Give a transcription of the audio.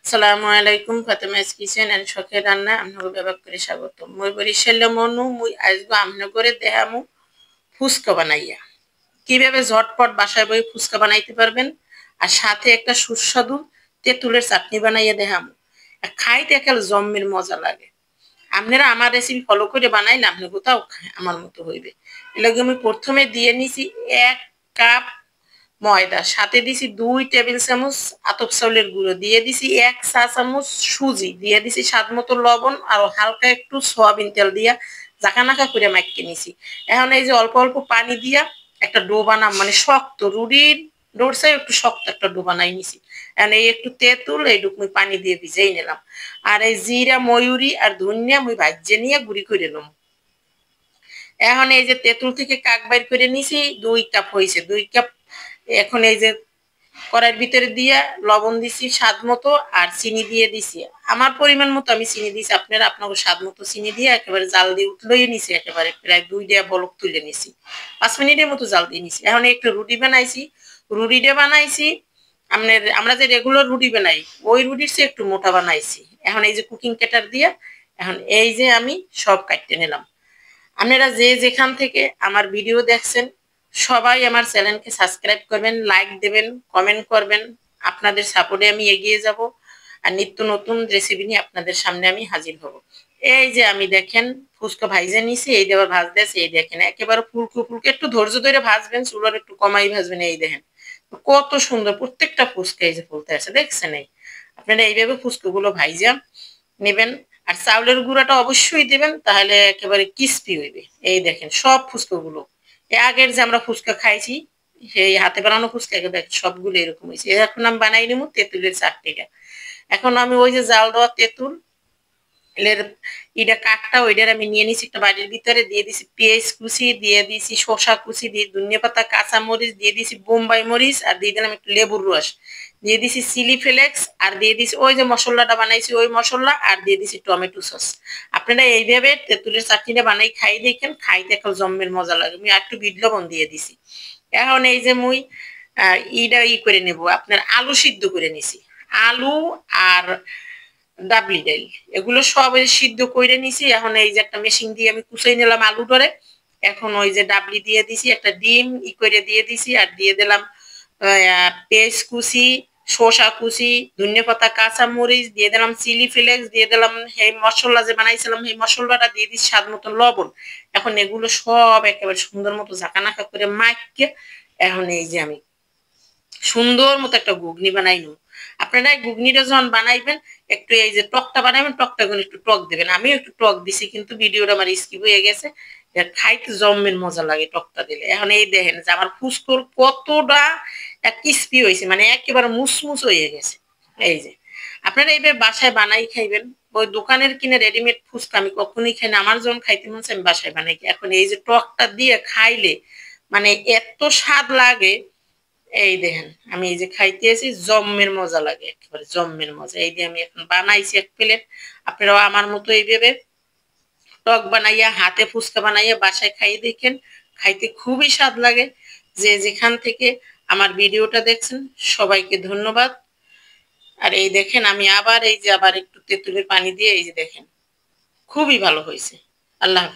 আসসালামু আলাইকুম, Fatema's kitchen and শখের রান্না আপনাকে ব্যাপক করে স্বাগত। মই বরিশালে মনু মুই আজগো আমনে করে দেখামু ফুচকা বানাইয়া কিভাবে ঝটপট বাসায় বই ফুচকা বানাইতে পারবেন, আর সাথে একটা সুস্বাদু তেঁতুলের চাটনি বানাইয়া দেখামু। খাইতে একাল জম্মের মজা লাগে। আপনারা আমার রেসিপি ফলো করে বানাইলে আপনি কোথাও আমার মতো হইবে। এলাকে আমি প্রথমে দিয়ে নিছি 1 কাপ ময়দা, সাথে দিছি 2 টেবিল চামচ আতপ চাউলের গুঁড়ো, দিয়ে দিছি 1 চা চামচ সুজি, দিয়ে দিছি স্বাদ মতো লবণ আর হালকা একটু সয়াবিন তেল দিয়া জাকানাকা করে মাইকে নিছি। এখন এই যে অল্প অল্প পানি দিয়া একটা ডো বানাম, মানে শক্ত রুটির ডোর চাই একটু শক্ত একটা ডো বানাই নিছি। এখন এই একটু তেঁতুল এইটুকু মুই পানি দিয়ে ভিজাই নিলাম, আর এই জিরা ময়ূরি আর ধনিয়া মুই ভাজিয়ে নিয়ে গুঁড়ি করে নেব। এখন এই যে তেঁতুল থেকে কাক বাইর করে নিছি 2 কাপ হয়েছে, 2 কাপ। এখন এই যে কড়াইয়ের ভিতরে দিয়ে লবণ দিছি স্বাদ মতো, আর চিনি দিয়ে দিছি আমার পরিমাণ মতো, আমি চিনি দিছি, আপনারা আপনাকে স্বাদ মতো চিনি দিয়ে একেবারে জাল দিয়ে উতলই নিছি, একেবারে প্রায় 2 বলক তুলে নিছি, 5 মিনিটের মতো জাল দিয়ে নিছি। এখন একটু রুটি বানাইছি, রুটিটা বানাইছি আমরা যে রেগুলার রুটি বানাই ওই রুটির চেয়ে একটু মোটা বানাইছি। এখন এই যে কুকিং কাটার দিয়ে এখন এই যে আমি সব কাটতে নিলাম। আপনারা যে যেখান থেকে আমার ভিডিও দেখছেন সবাই আমার চ্যানেলকে সাবস্ক্রাইব করবেন, লাইক দেবেন, কমেন্ট করবেন। আপনাদের সাপোর্টে আমি এগিয়ে যাব, আর নিত্য নতুন রেসিপি নিয়ে আপনাদের সামনে আমি হাজির হব। এই যে আমি দেখেন ফুচকা ভাইজে নিছি, এই দেবার ভাজতে আছে, এই দেখেন একেবারে ফুলকো ফুলকো, একটু ধৈর্য ধরে ভাজবেন, চুলার একটু কমাই ভাজবেন। এই দেখেন কত সুন্দর প্রত্যেকটা ফুচকা এই যে ফুলতে আছে, দেখছেন? এই আপনারা এইভাবে ফুচকাগুলো ভাইজা নেবেন, আর চাউলের গুঁড়াটা অবশ্যই দেবেন, তাহলে একেবারে ক্রিস্পি হইবে। এই দেখেন সব ফুচকাগুলো আগের যে আমরা ফুচকা খাইছি সেই হাতে বানানো ফুচকা দেখেন সবগুলো এরকম হয়েছে। এখন আমি বানাই নেবো তেঁতুলের চাটনিটা। এখন আমি ওই যে জাল দেওয়া তেঁতুল এর এটা কাকটা ওইটার আমি নিয়ে নিছি একটা বাড়ির ভিতরে, দিয়ে দিছি পেঁয়াজ কুচি, দিয়ে দিছি শসা কুচি, দিয়ে ধনিয়া পাতা, কাঁচা মরিচ, দিয়ে দিছি বোম্বাই মরিচ, আর দিয়ে দিলাম একটু লেবুর রস, দিয়ে দিছি চিলি ফ্লেক্স, আর দিয়ে দিছি ওই যে মশলাটা বানাইছি ওই মশলা, আর দিয়ে দিছি টমেটো সস। আপনারা এইভাবে তেঁতুলের চাটনিটা বানাই খাই দেখেন, খাইতে এখন জম্মের মজা লাগে। আমি একটু বিট লবণ দিয়ে দিছি। এখন এই যে মুই ইটা করে নেব, আপনার আলু সিদ্ধ করে নিছি, আলু আর ডাবলি ডাল এগুলো সব সিদ্ধ করে নিছি। এখন এই যে একটা মেশিন দিয়ে আমি কুচাই নিলাম আলু ধরে। এখন ওই যে ডাবলি দিয়ে দিছি, একটা ডিম করে দিয়ে দিছি, আর দিয়ে দিলাম পেঁয়াজ কুচি, শসা কুচি, ধনিয়া পাতা, কাঁচা মরিচ, দিয়ে দিলাম চিলি ফ্লেক্স, দিয়ে দিলাম এই মশলা যে বানাইছিলাম এই মশলাটা, দিয়ে দিচ্ছি স্বাদ মতো লবণ। এখন এগুলো সব একেবারে সুন্দর মতো ঝাঁকানাকা করে মাখিয়ে এখন এই যে আমি সুন্দর মতো একটা ঘুগনি বানাই নেব। আপনারা এই ঘুগনিটা যখন বানাইবেন একটু এই যে টকটা বানাবেন, টকটা করে একটু টক দেবেন। আমিও একটু টক দিছি কিন্তু ভিডিওটা আমার স্কিপ হয়ে গেছে। খাইতে জম্মের মজা লাগে টকটা দিলে। এখন এই দেখেন যে আমার ফুসকোর কতটা ক্রিস্পি হয়েছে, মানে একেবারে মুসমুস হয়ে গেছে। এই যে আপনারা এইভাবে বাসায় বানাই খাইবেন। ওই দোকানের কিনে রেডিমেড ফুচকা আমি কখনোই খাই না, আমার যখন খাইতে মন চায় আমি বাসায় বানাই। এখন এই যে টকটা দিয়ে খাইলে মানে এত স্বাদ লাগে। এই দেখেন আমি এই যে খাইতেছি জম্মের মজা লাগে, একেবারে জম্মের মজা। এই যে আমি এখন বানাইছি 1 প্লেট। আপনারাও আমার মতো এইভাবে টক বানাইয়া হাতে ফুচকা বানাইয়া বাসায় খাইয়ে দেখেন, খাইতে খুবই স্বাদ লাগে। যে যেখান থেকে আমার ভিডিওটা দেখছেন সবাইকে ধন্যবাদ। আর এই দেখেন আমি আবার এই যে আবার একটু তেঁতুলের পানি দিয়ে এই যে দেখেন খুবই ভালো হয়েছে। আল্লাহ হাফেজ।